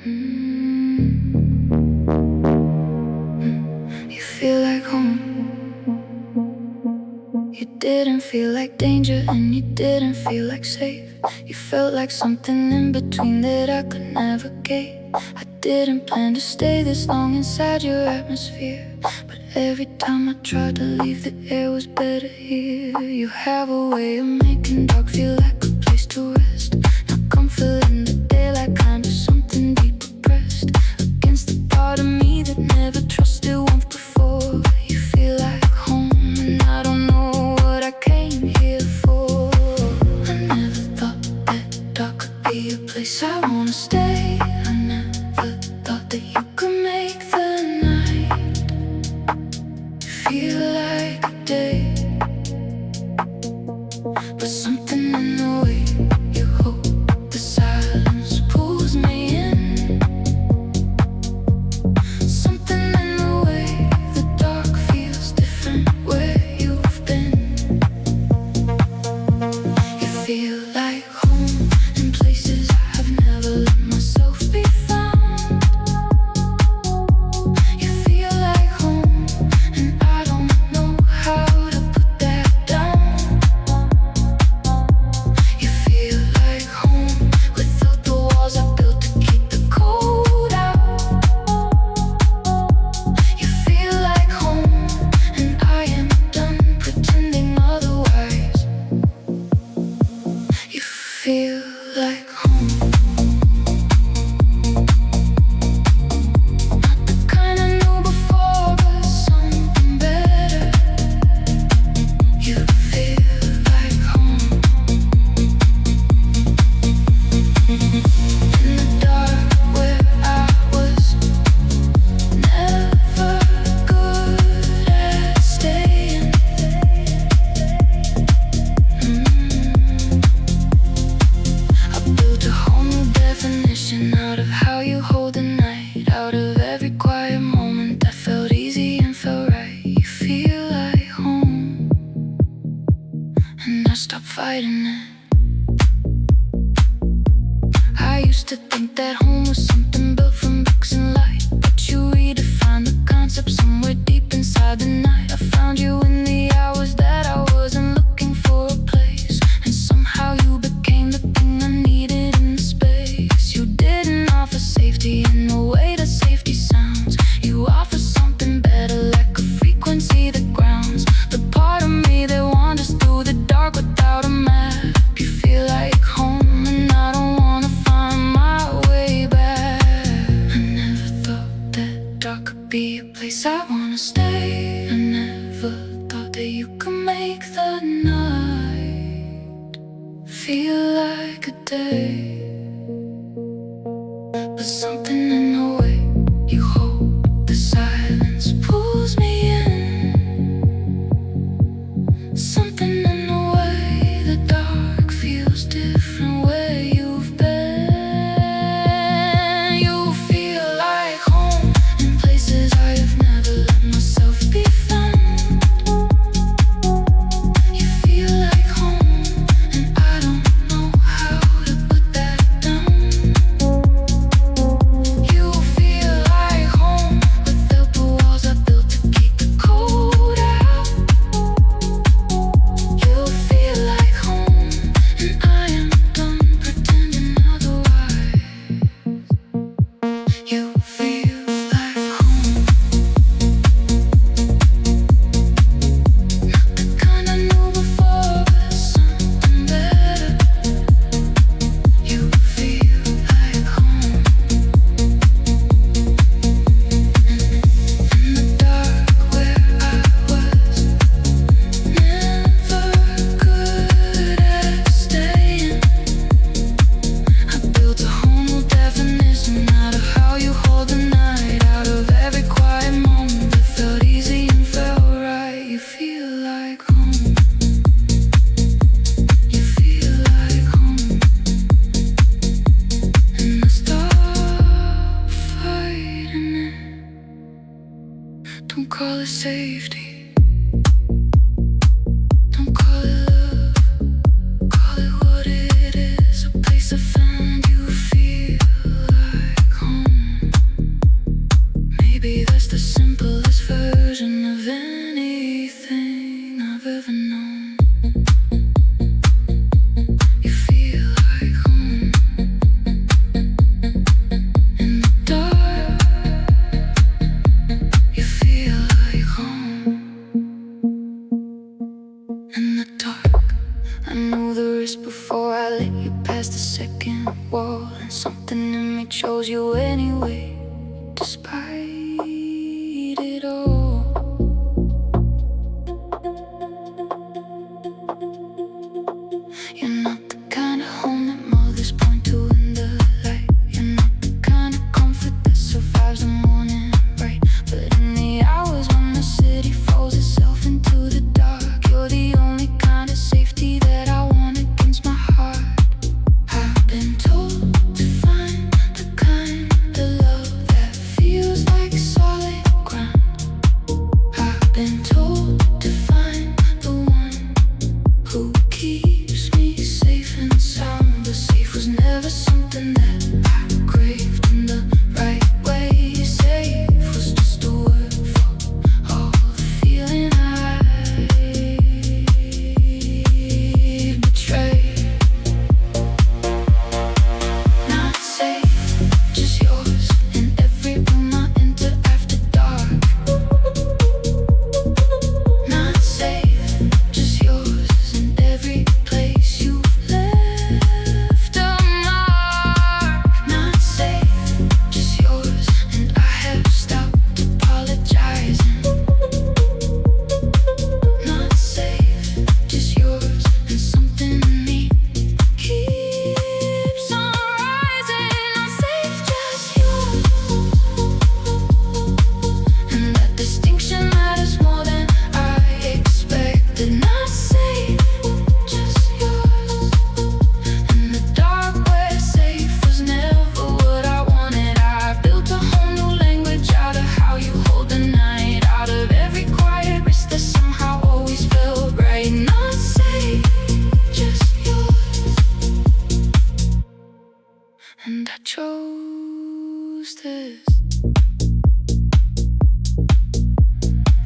You feel like home. You didn't feel like danger and you didn't feel like safe. You felt like something in between that I could navigate. I didn't plan to stay this long inside your atmosphere, but every time I tried to leave, the air was better here. You have a way of making dark feel like a place to rest. Not comfort in the daylight, kind of something deep oppressed against the part of me that never trusted once before. You feel like home, and I don't know what I came here for. I never thought that dark could be a place I wanna stay. I never thought that you could make the night feel like a day. But something in the way you hold the silence pulls me in. Something in the way the dark feels different where you've been. You feel like home in places I've never let myself be found. You feel like home, and I don't know how to put that down. You feel like home without the walls I built to keep the cold out. You feel like home, and I am done pretending otherwise. You feel like home. Not the kind I knew before, but something better. You feel like home. In the dark where I was never good at staying. I built a whole new definition out of how you hold the night, out of every quiet moment that felt easy and felt right. You feel like home, and I stopped fighting it. I used to think that home was something built from bricks and light, but you redefined the concept somewhere deep inside the night. I found you in the hours that I wasn't looking for a place, and somehow you became the thing I needed in the space. You didn't offer safety in the way that safety sounds. You offer something better, like a frequency that grounds the part of me that wanders through the dark without a map. You feel like home, and I don't wanna find my way back. I never thought that dark could be a place I wanna stay. I never thought that you could make the night feel like a day. But something in the way you hold the silence pulls me in. Something in the way the dark feels different where you've been. You feel like home in places I have never let myself be found. You feel like home, and I don't know how to put that down. You feel like home without the walls I built to keep the cold out. You feel like home, and I am done pretending otherwise. You feel like home. Not the kind I knew before, but something better. You feel like home. In the dark where I was never good at staying. I built a whole new definition out of how you hold the night, out of every quiet moment that felt easy and felt right. You feel like home. You feel like home, and I stop fighting it. Don't call it safety, don't call it love, call it what it is. A place I found you feel like home. something in me chose you anyway, despite it all. You're not the kind of home that mothers point to in the light. You're not the kind of comfort that survives the morning right. But in the hours when the city folds itself into the dark, you're the only kind of safety that I want against my heart. I've been told to find the kind of love that feels like solid ground. I've been told to find the one who keeps me safe and sound. But safe was never something that I craved in the right way. Safe was just a word for all the feeling I betrayed. Not safe, just yours in every room I enter after dark. Not safe, just yours in every place you've left a mark. Not safe, just yours, and I have stopped apologizing. Not safe, just yours, and something in me keeps on rising. Not safe, just yours, and that distinction matters more than I expected. Not safe, just yours, in the dark where safe was never what I wanted. I built a whole new language out of how you hold the night, out of every quiet risk that somehow always felt right. Not safe, just yours, and I chose this.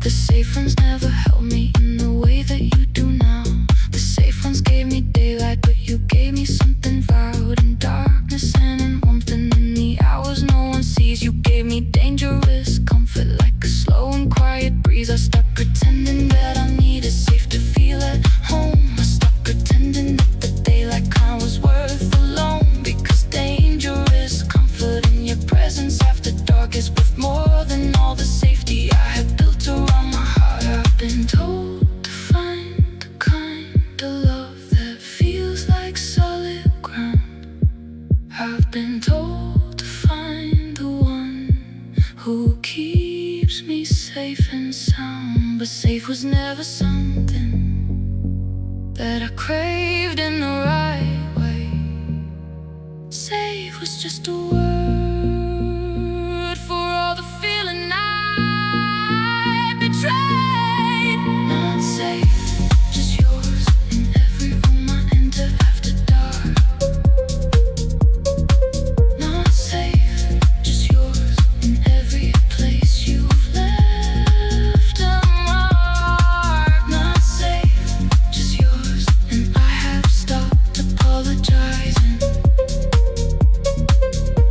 The safe ones never held me in the way that you do now. The safe ones gave me daylight, but you gave me something vowed in darkness and in warmth. And in the hours no one sees, you gave me dangerous comfort, like a slow and quiet breeze. I stopped pretending that I needed safe to feel at home. I stopped pretending that the daylight kind was worth alone, because dangerous comfort in your presence after dark is worth more than all the safety I have built around my heart. I've been told to find the kind of love that feels like solid ground. I've been told to find the one who keeps me safe and sound. But safe was never something that I craved in the right way. Safe was just a word for all the feeling I betrayed. Not safe, just yours in every room I enter after dark. Not safe, just yours in every place you've left a mark. Not safe, just yours, and I have stopped apologizing.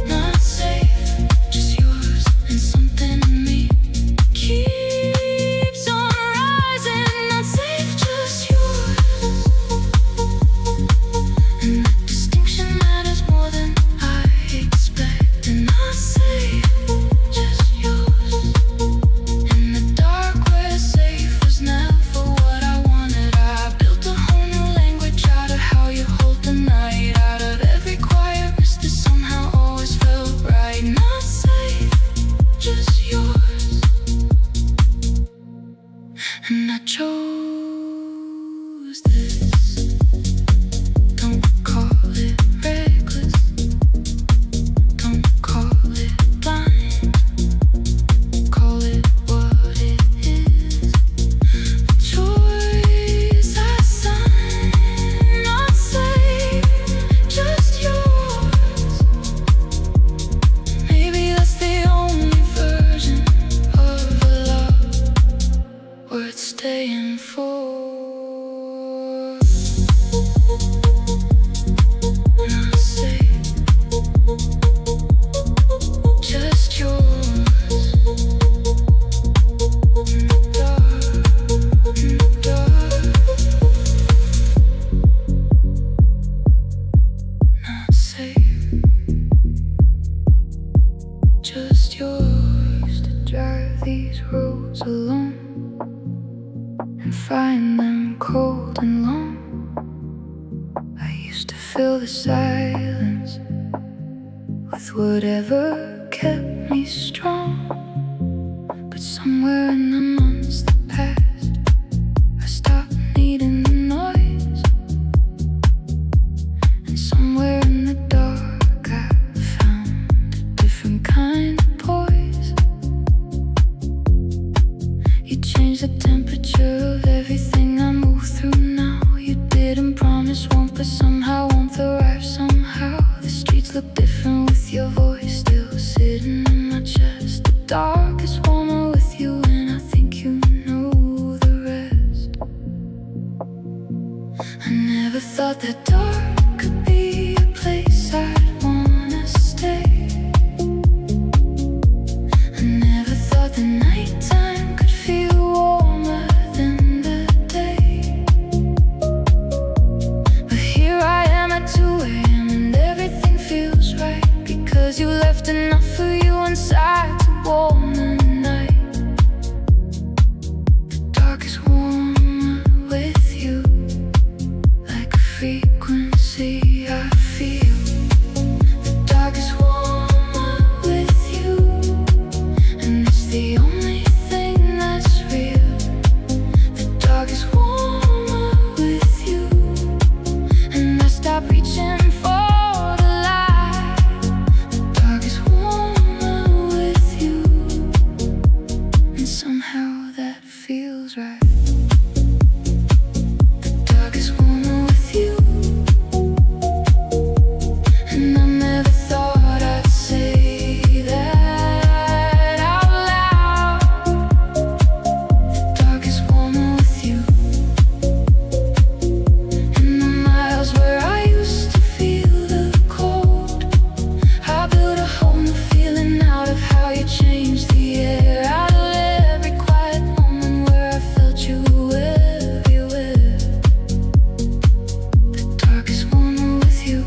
Not just yours to drive these roads alone and find them cold and long. I used to fill the silence with whatever kept me strong. But somewhere in the months that passed, I stopped needing the noise. And somewhere in the dark I found a different kind of poise. You changed the temperature of everything I move through now. You didn't promise warmth, but somehow warmth arrived somehow. The streets look different with your voice still sitting in my chest. The dark is warmer with you, and I think you know the rest. I never thought that dark could be a place I'd wanna stay. I never thought the nighttime could feel warmer than the day. But here I am at 2 a.m. and everything feels right, because you left enough for you inside to warm the night. The dark is warmer with you, like a frequency I feel. The dark is warmer with you, and it's the only thing that's real. The dark is warmer with you, and I stop reaching for the light. The dark is warmer with you, and somehow that feels right. The dark is warmer with you, and I never thought I'd say that out loud. The dark is warmer with you, and the miles where I used to feel the cold, I built a whole new feeling out of how you changed the air. Out of every quiet moment where I felt you everywhere. The dark is warmer with you,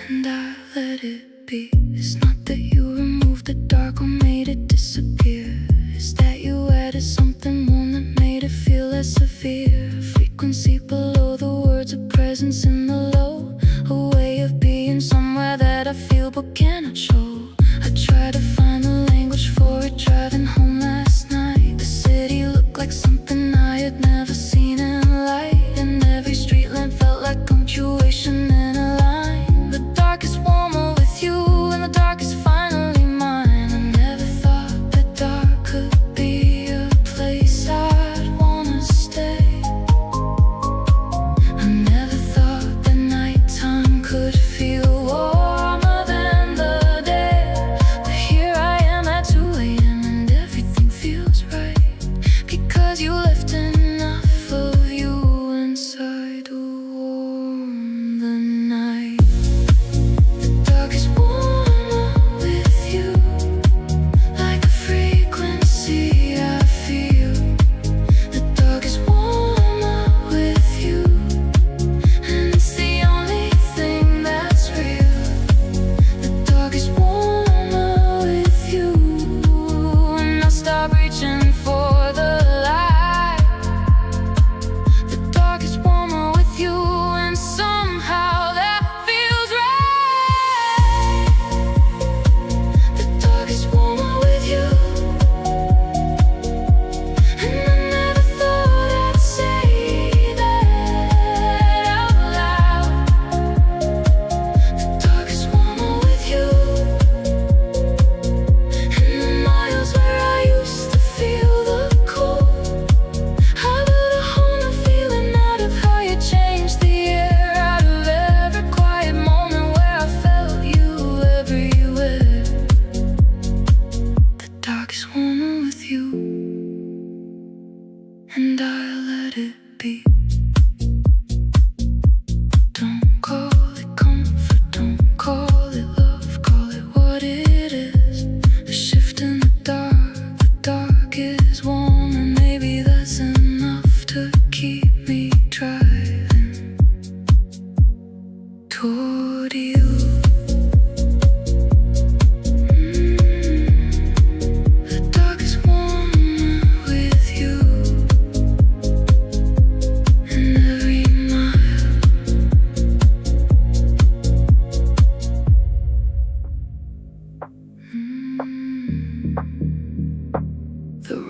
and I let it be. It's not that you removed the dark or made it disappear. It's that you added something warm that made it feel less severe. A frequency below the words, a presence in the low, a way of being somewhere that I feel but cannot show. I tried to find the language for it driving home last night. The city looked like something I had never seen in light, and every street lamp felt like punctuation in a line. The dark is warmer with you, and the dark is finally mine. I never thought that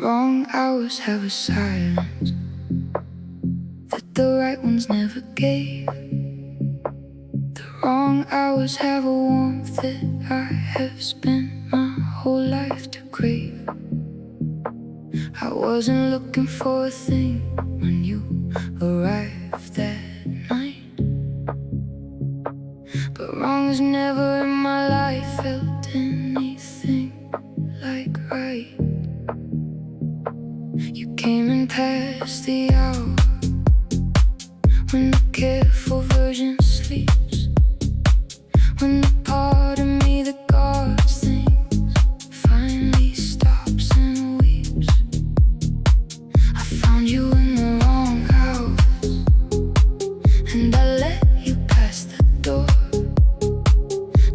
wrong hours have a silence that the right ones never gave. The wrong hours have a warmth that I have spent my whole life to crave. I wasn't looking for a thing when you arrived that night, but wrong has never in my life felt anything like right. You came in past the hour when the careful version sleeps, when the part of me that guards things finally stops and weeps. I found you in the wrong house, and I let you pass the door.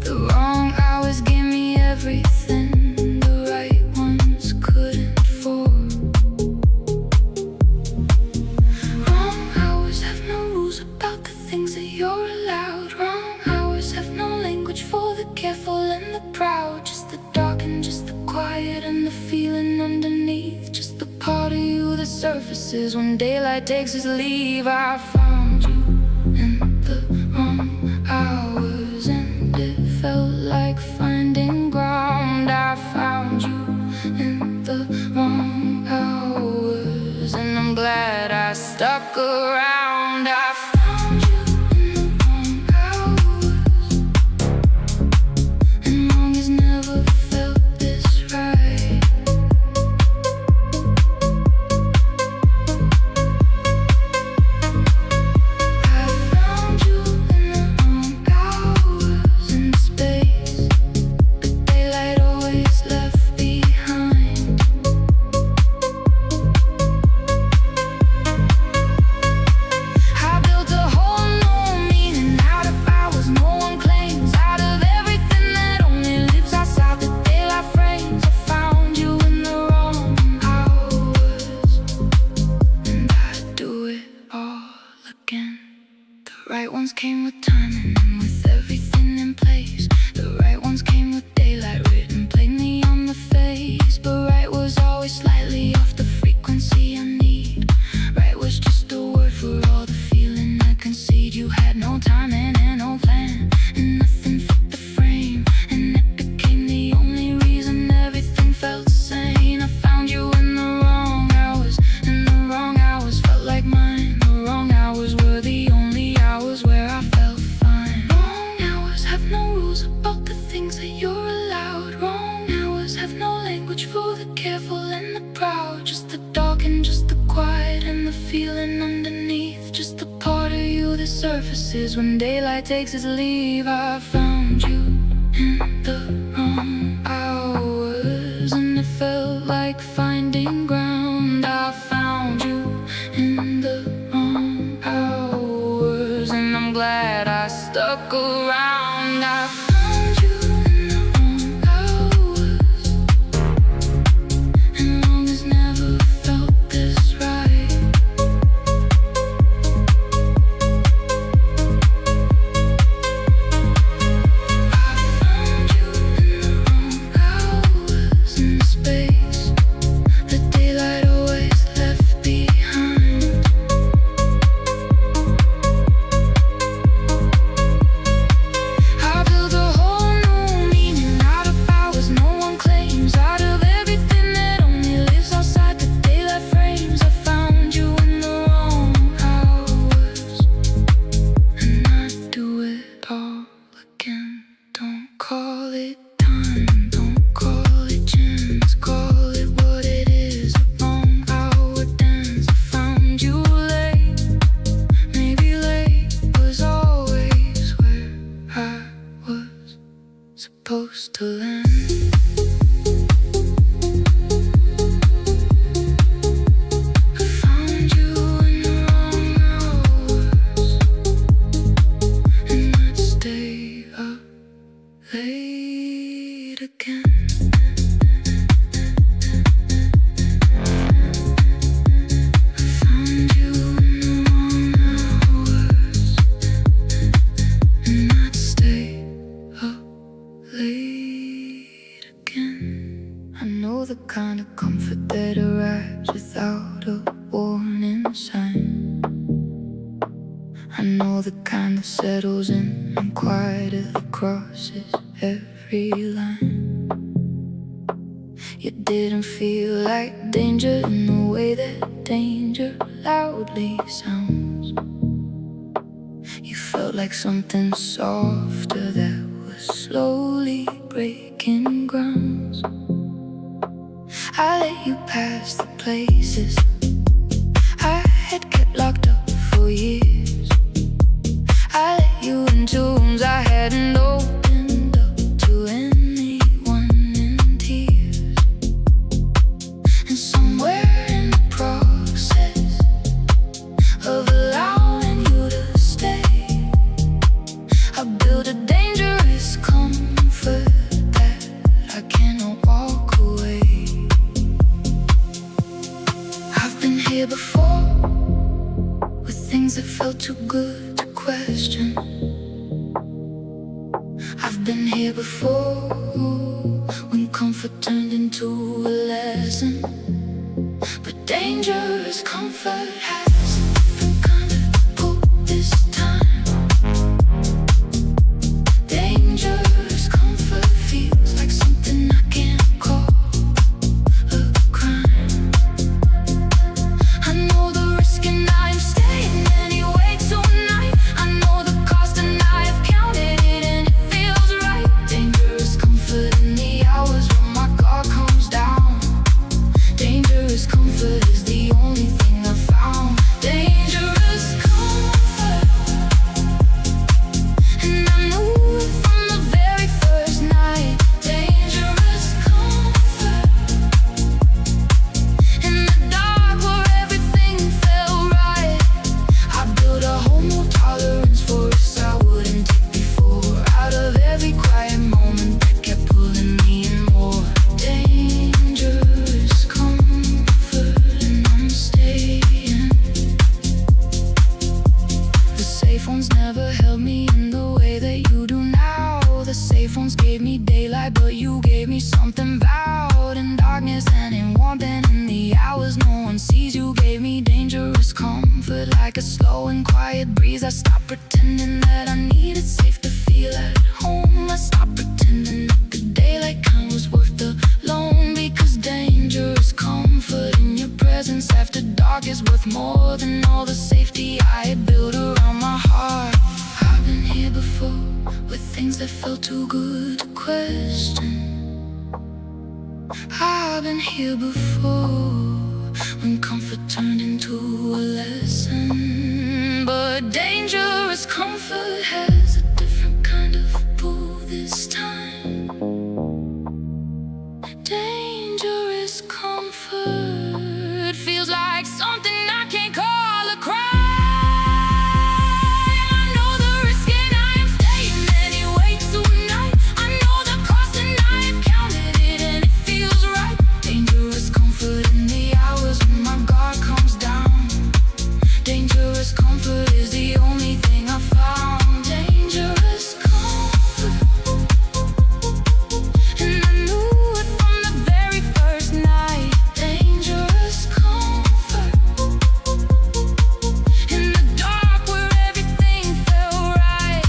The wrong hours gave me everything the right ones couldn't afford. Wrong hours have no rules about the things that you're allowed. Wrong hours have no language for the careful and the proud. Just the dark and just the quiet and the feeling underneath. Just the part of you that surfaces when daylight takes its leave. I found you in the wrong hours, and it felt like finding ground. I found you in the wrong hours, and I'm glad I stuck around. I found you in the wrong hours, and wrong has never felt this right. I found you in the wrong hours in space, but daylight always left behind. I built a whole new meaning out of hours no one claims, out of everything that only lives outside the daylight frames. I found you in the wrong hours, and I'd do it all again. The right ones came with timing and with everything in place. The right ones came with daylight written plainly on the face. But right was always slightly off the frequency I need. Right was just a word for all the feeling I concede. You had no timing and no plan, and nothing fit the frame, and it became the only reason everything felt sane. I found you in the wrong hours, and the wrong hours felt like mine. The wrong hours were the only hours where I felt fine. Wrong hours have no rules about the things that you're allowed. Wrong hours have no language for the careful and the proud. Just the dark and just the quiet and the feeling underneath. Just the part of you that surfaces when daylight takes its leave. I found you in the wrong hours, and it felt like finding ground. I found you in the wrong hours, and I'm glad I stuck around. I found you in the wrong hours, and wrong has never felt this right. I found you in the wrong hours in space, the daylight always left behind. I built a whole new meaning out of hours no one claims, out of everything that only lives outside the daylight frames. I found you in the wrong hours, and I'd do it all again. Don't call it time, don't call it chance, call it what it is, a wrong hour dance. I found you late, maybe late was always where I was supposed to land. I found you in the wrong hours, and I'd stay up late again. I found you in the wrong hours, and I'd stay up late again. I know the kind of comfort that arrives without a warning sign. I know the kind that settles in and quietly crosses every line. You didn't feel like danger in the way that danger loudly sounds. You felt like something softer that was slowly breaking grounds. I let you pass the places I had kept locked up for years. I let you into rooms I hadn't opened up to anyone in tears. And somewhere in the process of allowing you to stay, I built a dangerous comfort that I cannot walk away. I've been here before, with things that felt too good to question. I've been here before, when comfort turned into a lesson. But dangerous comfort has a different kind of pull this time. Dangerous comfort feels like something I can't call a crime. I know the risk and I am staying anyway tonight. I know the cost and I have counted it and it feels right. Dangerous comfort in the hours when my guard comes down. Dangerous comfort is the only thing I found. Dangerous comfort, and I knew it from the very first night. Dangerous comfort, in the dark where everything felt right. I built a whole new tolerance for us I wouldn't take before. Out of every quiet moment that kept pulling me in more. Dangerous comfort, and I'm staying. The safe ones never held me in the way that you do now. The safe ones gave me daylight, but you gave me something vowed in darkness and in warmth and in the hours no one sees. You gave me dangerous comfort, like a slow and quiet breeze. I stopped pretending that I needed safe to feel at home. I stopped pretending that the daylight kind was worth the loan. Because dangerous comfort in your presence after dark is worth more than all the safety I had built around my heart. I've been here before, with things that felt too good to question. I've been here before, when comfort turned into a lesson. But dangerous comfort has a different kind of pull this time. Dangerous comfort feels like something I can't call a crime. I know the risk and I am staying anyway tonight. I know the cost and I have counted it and it feels right. Dangerous comfort in the hours when my guard comes down. Dangerous comfort is the only thing I found. Dangerous comfort, and I knew it from the very first night. Dangerous comfort, in the dark where everything felt right.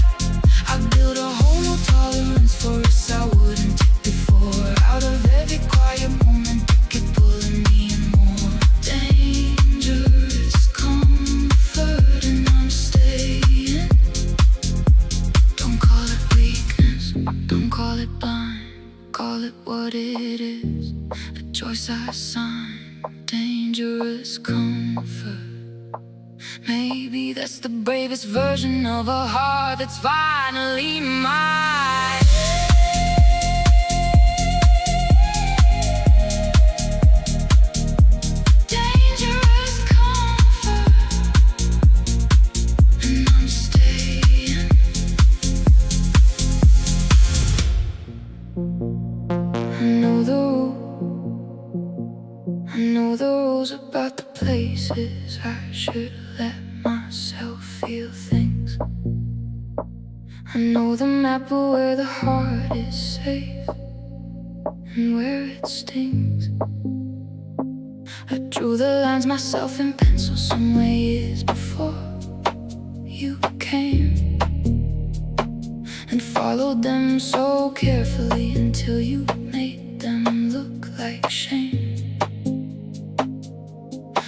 I built a whole new tolerance for us I wouldn't take before. Out of every quiet moment that kept pulling me in more. Dangerous comfort, and I'm staying. Don't call it weakness, don't call it blind. Call it what it is, a choice I sign. Dangerous comfort, maybe that's the bravest version of a heart that's finally mine. Dangerous comfort, and I'm staying. I know the rules about the places I should let myself feel things. I know the map of where the heart is safe, and where it stings. I drew the lines myself in pencil somewhere years before you came, and followed them so carefully until you made them look like shame.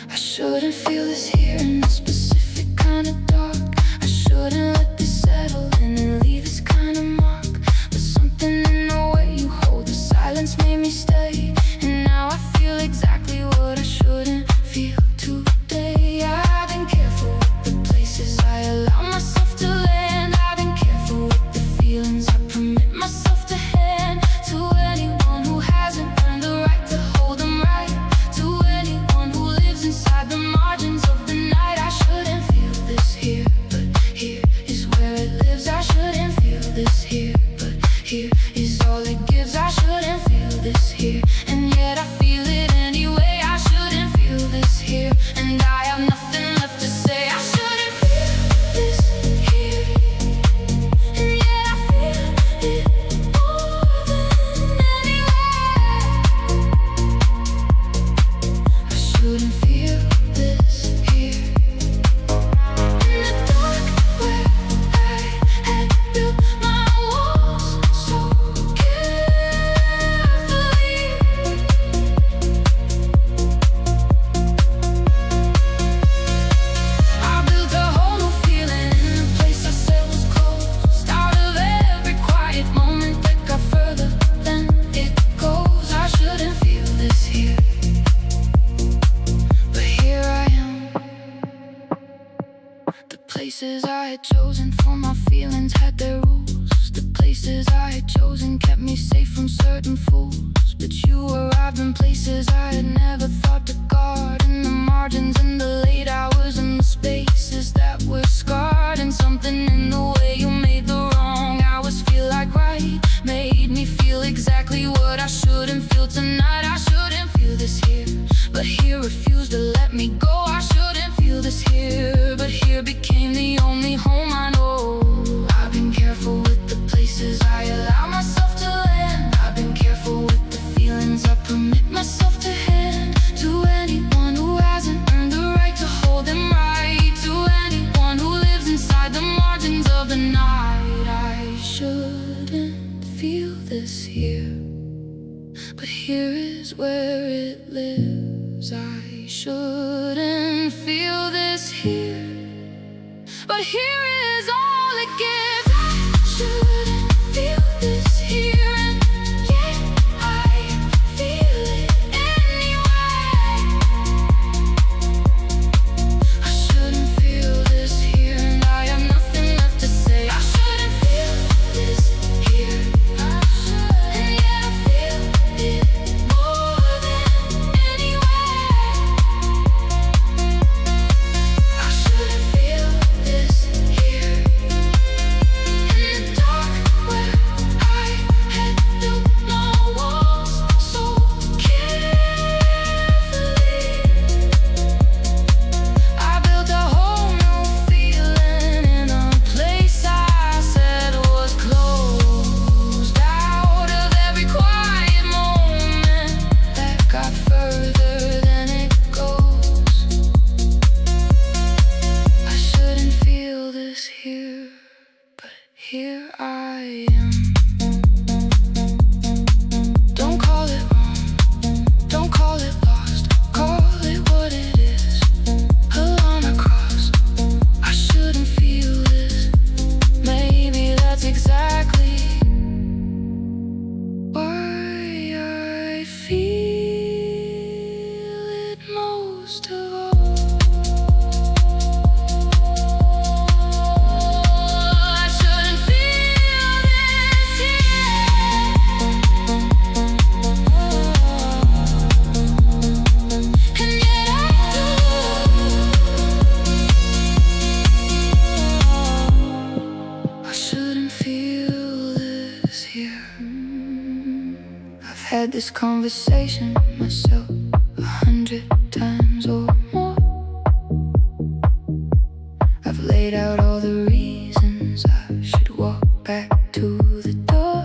I shouldn't feel this here in this specific kind of dark. I shouldn't let this settle in and leave this kind of mark. But something in the way you hold the silence made me stay, and now I feel exactly what I shouldn't feel today. I've been careful with the places I allow myself to land. I've been careful with the feelings I permit myself to hand to anyone who hasn't earned the right to hold them right, to anyone who lives inside the margins of the night. I shouldn't feel this here, but here is where it lives. I shouldn't feel this here, but here is all it gives. I shouldn't feel this here, and yet I feel it anyway. I shouldn't feel this here, and I have nothing left to say. I shouldn't feel this here, and yet I feel it more than anywhere. I shouldn't feel this here. In the dark where I had built my walls so carefully, I built a whole new feeling in the place I said was closed. Out of every quiet moment that got further than it goes. I shouldn't feel this here, but here I am. The places I had chosen for my feelings had their rules. The places I had chosen kept me safe from certain fools. But you arrived in places I had never thought to guard, in the margins, in the late hours, in the spaces that were scarred. And something in the way you made the wrong hours feel like right made me feel exactly what I shouldn't feel tonight. I shouldn't feel this here, but here refused to let me go. I shouldn't feel this here, but here became the only home I know. I've been careful with the places I allow myself to land. I've been careful with the feelings I permit myself to hand to anyone who hasn't earned the right to hold them right, to anyone who lives inside the margins of the night. I shouldn't feel this here, but here is where it lives. I shouldn't feel this here, but here is all it gives. I shouldn't feel this here, and yet I feel it anyway. I shouldn't feel this here, and I have nothing left to say. I shouldn't feel this here, and yet I feel it more than anywhere. I shouldn't feel this here. In the dark where I had built my walls so carefully, I built a whole new feeling in a place I said was closed. Out of every quiet moment that got further than it goes. I shouldn't feel this here, but here I am. Don't call it wrong, don't call it lost, call it what it is. A line across. I shouldn't feel this. Maybe that's exactly why I feel it most of all. I shouldn't feel this here, and yet I do. I shouldn't feel this here. I've had this conversation with myself 100 times or more. I've laid out all the reasons I should walk back to the door.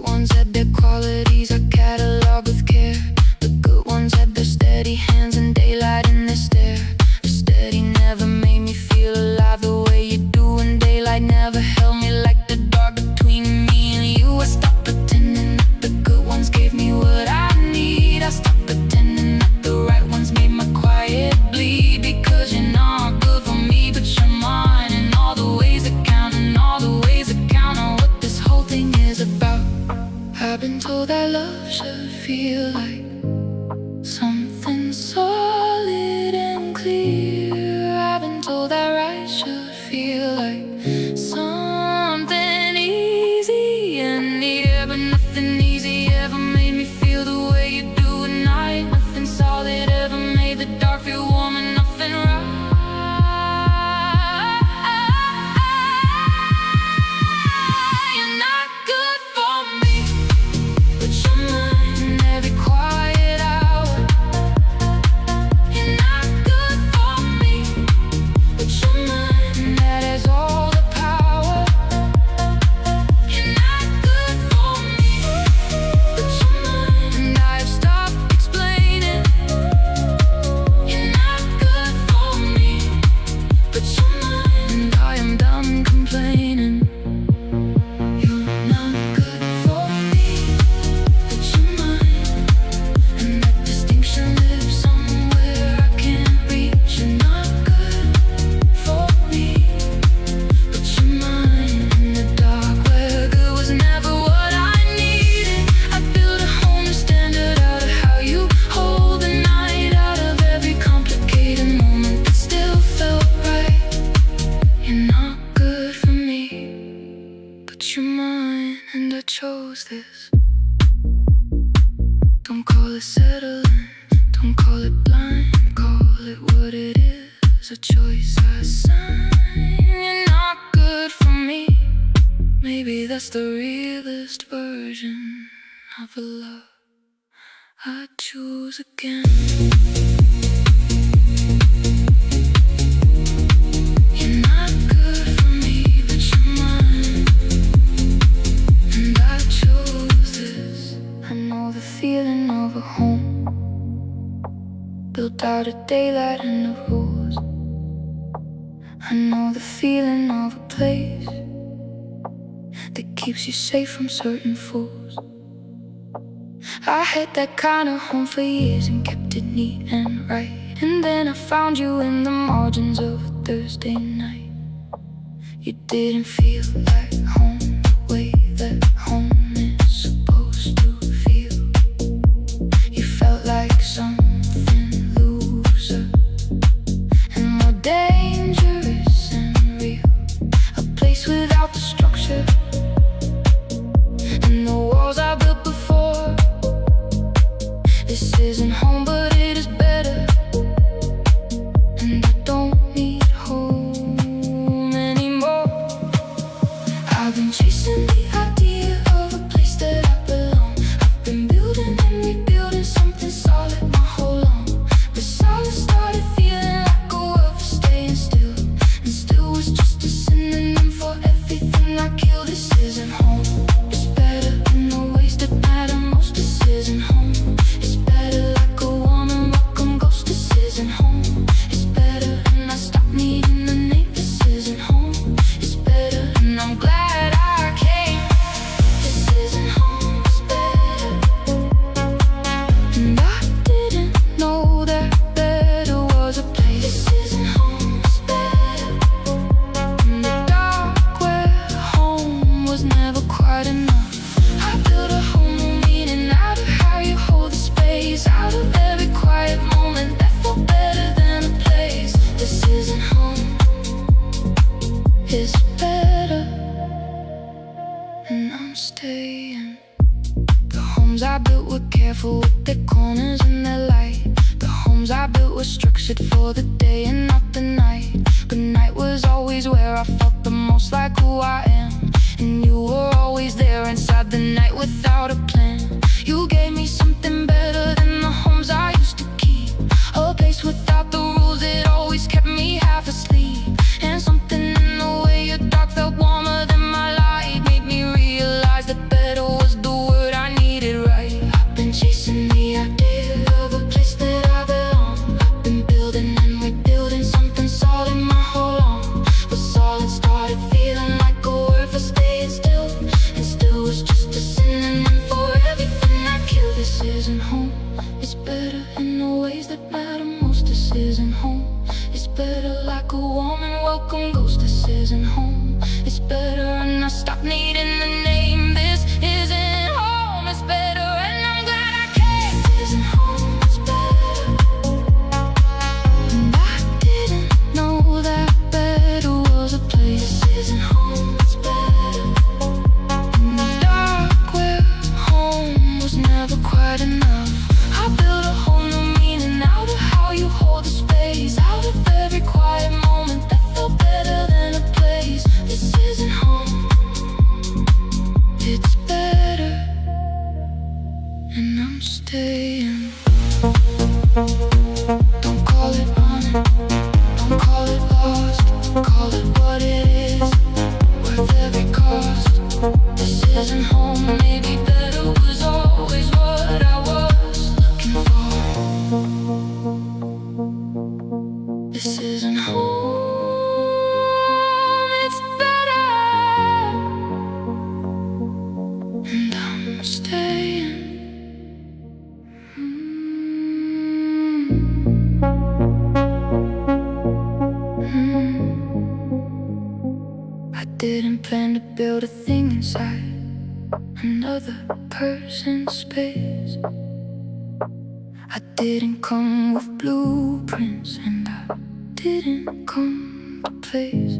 good ones had their qualities I catalog with care. The good ones had their steady hands and daylight in their stare. The steady never made me feel alive the way you do, and daylight never held me like the dark between me and you. I stopped pretending that the good ones gave me what I need. I stopped pretending that the right ones made my quiet bleed. Because you're not good for me, but you're mine, and all the ways that count, and all the ways that count on what this whole thing is about. I've been told that love should feel like something solid and clear. I've been told that right should feel like something easy and near. But nothing easy ever made me feel the way you do at night. Nothing solid ever made the dark feel warm, and nothing right. You're not good for me, but you're mine every quiet hour. You're not good for me, but you're mine, that has all the power. You're not good for me, but you're mine, and I've stopped explaining. You're not good for me, but you're mine, and I am done complaining. You're not good for me, but you're mine, and that distinction lives somewhere I can't reach. You're not good for me, but you're mine, in the dark where good was never what I needed. I built a home to stand it out of how you hold the night, out of every complicated moment that still felt right. You're not good for me, but you're mine, and I chose this. Don't call it settling, don't call it blind, call it what it is, a choice I sign. You're not good for me, maybe that's the realest version of a love I choose again. You're not good for me, but you're mine, and I chose this. I know the feeling of a home built out of daylight and the rules. I know the feeling of a place that keeps you safe from certain fools. I had that kind of home for years and kept it neat and right. And then I found you in the margins of a Thursday night. You didn't feel like home the way that home is supposed to feel. You felt like something looser and more dangerous and real. A place without the structure and the walls I built before. This isn't home, but it is better, and I don't need home anymore. I've been chasing the idea of a place that I belong. I've been building and rebuilding something solid my whole long. But solid started feeling like a word for staying still, and still was just a synonym for everything I killed. This isn't home, it's better in the ways that matter most. This isn't home, it's better like a warm and welcome ghost. This isn't home, it's better, and I stopped needing the name. This isn't home, it's better, and I'm glad I came. This isn't home, it's better, and I didn't know that better was a place. This isn't home, it's better, in the dark where home was never quite enough. I built a whole new meaning out of how you hold the space, out of every quiet moment that felt better than a place. This isn't home, it's better, and I'm staying. The homes I built were careful with their corners and their light. The homes I built were structured for the day and not the night. But night was always where I felt the most like who I am, and you were always there inside the night without a plan. You gave me something better than the homes I used to keep, a place without the rules that always kept me half asleep. And something in the way your dark felt warmer than my light made me realize that better was the staying. Don't call it running, don't call it lost. Call it what it is, worth every cost. This isn't home, maybe better was always what I was looking for. This isn't home, it's better, and I'm staying. I didn't plan to build a thing inside another person's space. I didn't come with blueprints, and I didn't come to place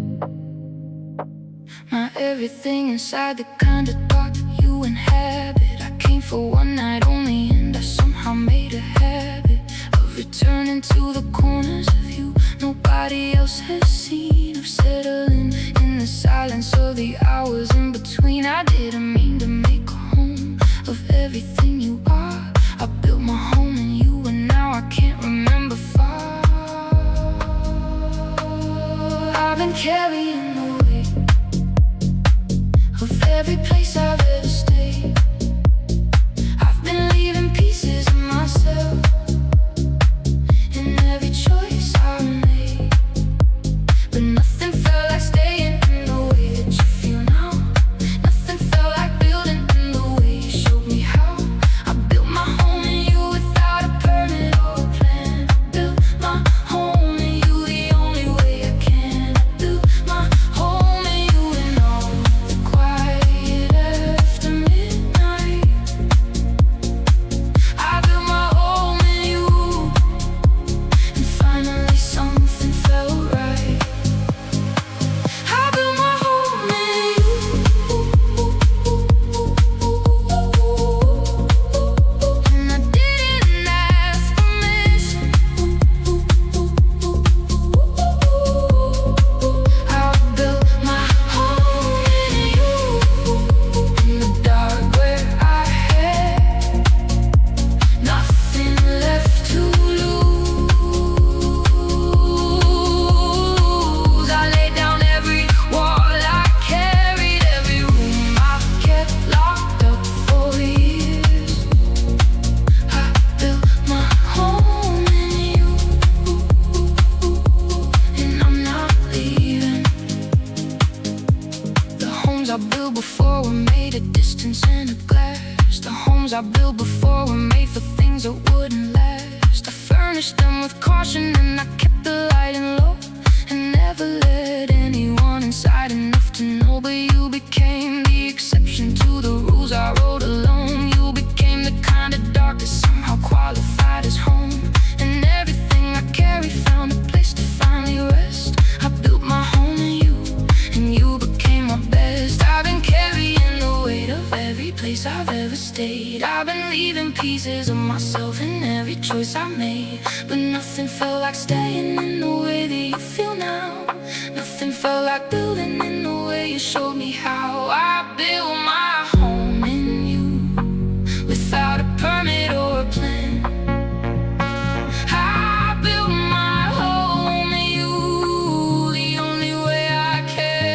my everything inside the kind of dark that you inhabit. I came for one night only, and I somehow made a habit of returning to the corners of you nobody else has seen, of settling in the silence of the hours in between. I didn't mean to make a home of everything you are. I built my home in you, and now I can't remember far. I've been carrying the weight of every place I've ever stayed. I've been leaving pieces of myself in every choice I made, but nothing felt like staying in the way that you feel now. Nothing felt like building in the way you showed me how. I built my home in you without a permit or a plan. I built my home in you the only way I can. I built my home in you in all the quiet after midnight. I built my home in you, and finally something felt right. I built my home in you, and I didn't ask permission. I built my home in you, in the dark where I had nothing left to lose. I laid down every wall I carried, every room I kept locked up for years. I built my home in you, and I'm not leaving. The homes I built before were made of distance and of glass. The homes I built before were made for things that wouldn't last. I furnished them with caution, and I kept the lighting low, and never let anyone inside enough to know. But you became the exception to the rules I wrote alone. You became the kind of dark that somehow qualified as home, and everything I carry found a place to finally rest. I built my home in you, and you became my best. I've been carrying the weight of every place I've ever stayed. I've been leaving pieces of myself in every choice I made, but nothing felt like staying in the way that you feel now. Nothing felt like building in the way you showed me how. I built my home in you without a permit or a plan. I built my home in you the only way I can.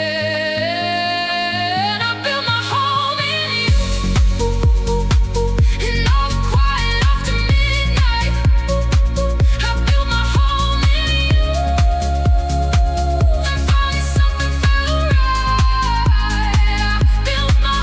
I built my home in you, in all the quiet after midnight. I built my home in you, and finally something felt right. I built my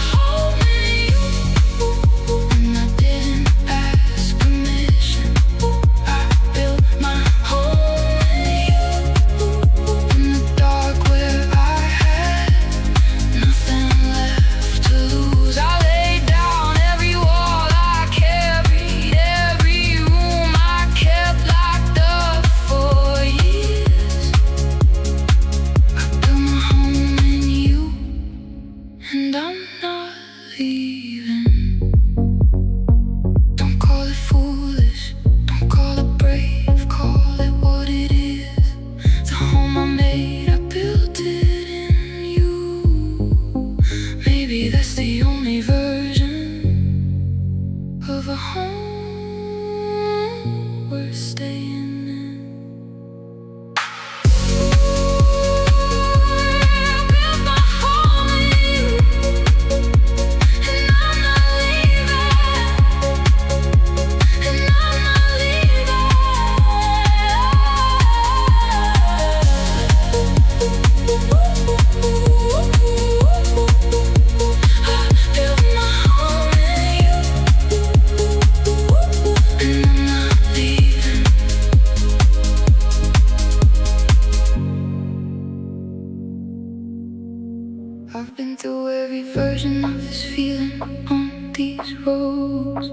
these roads.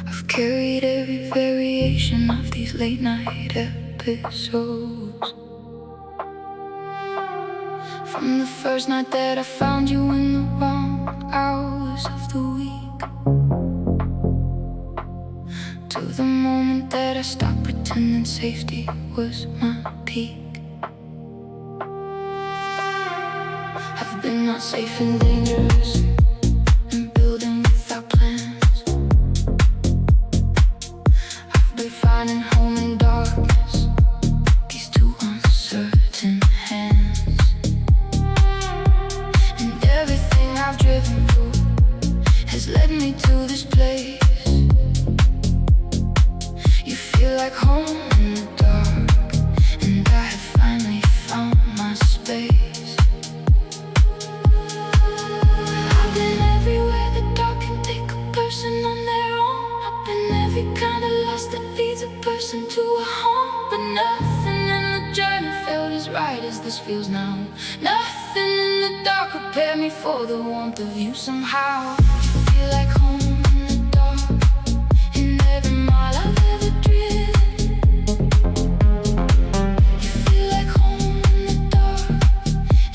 I've carried every variation of these late night episodes. From the first night that I found you in the wrong hours of the week, to the moment that I stopped pretending safety was my peak. I've been not safe and dangerous, and building without plans. I've been finding home in darkness, these two uncertain hands. And everything I've driven through has led me to this place. You feel like home in the dark, and I have finally found my space. I've been everywhere the dark can take a person on their own. I've been every kind of loss that leads a person to a home. But nothing in the journey felt as right as this feels now. Nothing in the dark prepared me for the warmth of you somehow. You feel like home in the dark, in every mile I've ever driven. You feel like home in the dark,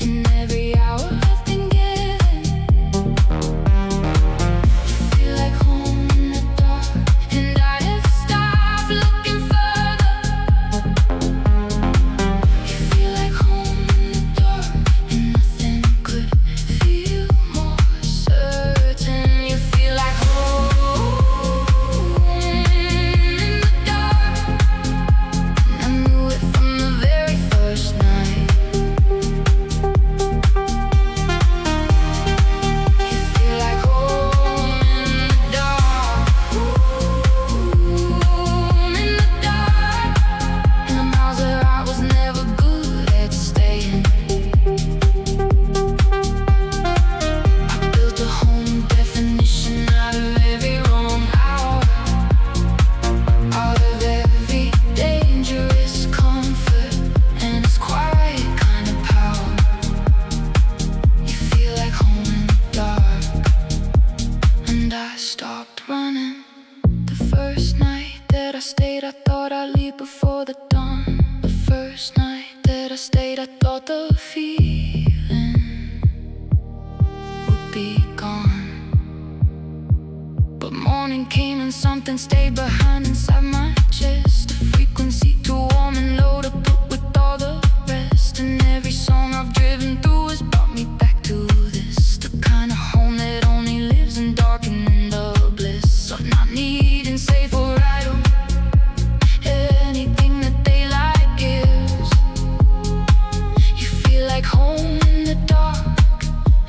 in every hour I've been given. You feel like home in the dark, and I never stop looking further. You feel like home in the dark, and nothing could feel more certain. You feel like home in the dark, and I knew it from the very first night. You feel like home in the dark, home in the dark, and the miles where I was never good at staying. I built a home definition out of every wrong hour, out of every dangerous comfort, and it's quiet kind of power. You feel like home in the dark, and I stopped running. The first night that I stayed, I thought I'd leave before the dawn. The first night that I stayed, I thought the feeling would be gone. But morning came and something stayed behind inside my chest. A frequency too warm and low to put with all the rest. And every song I've driven through has brought me back to this, the kind of home that only lives in dark and in the bliss. So not needing safe or idle, anything that daylight gives. You feel like home in the dark,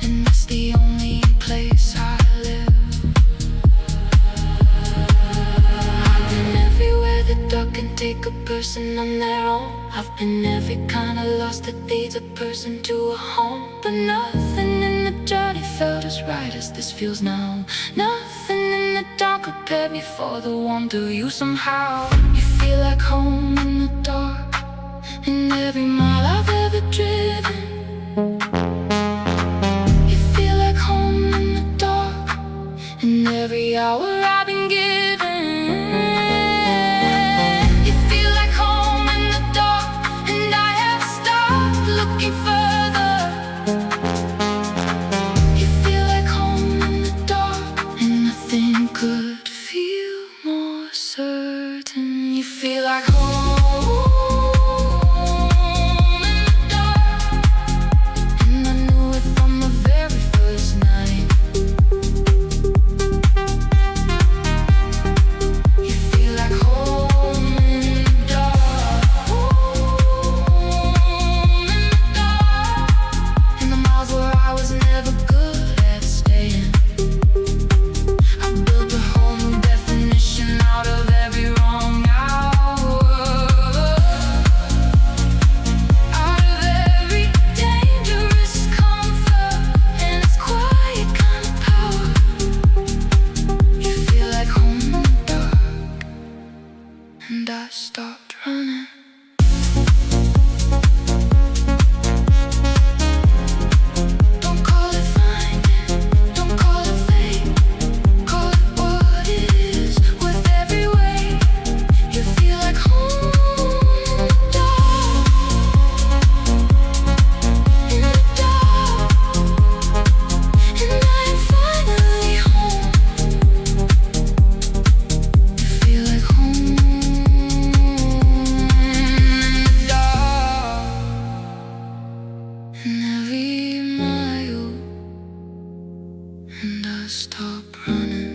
and that's the only place I live. I've been everywhere the dark can take a person on their own. I've been every kind of loss that leads a person to a home. But nothing in the journey felt as right as this feels now. Nothing in the dark prepared me for the warmth of you somehow. You feel like home in the dark, in every mile I've ever driven. You feel like home in the dark, in every hour I've been given. You feel like home in the dark, and I have stopped looking further. You feel like home in the dark, and nothing could feel more certain. You feel like home in the dark, and and I stopped running.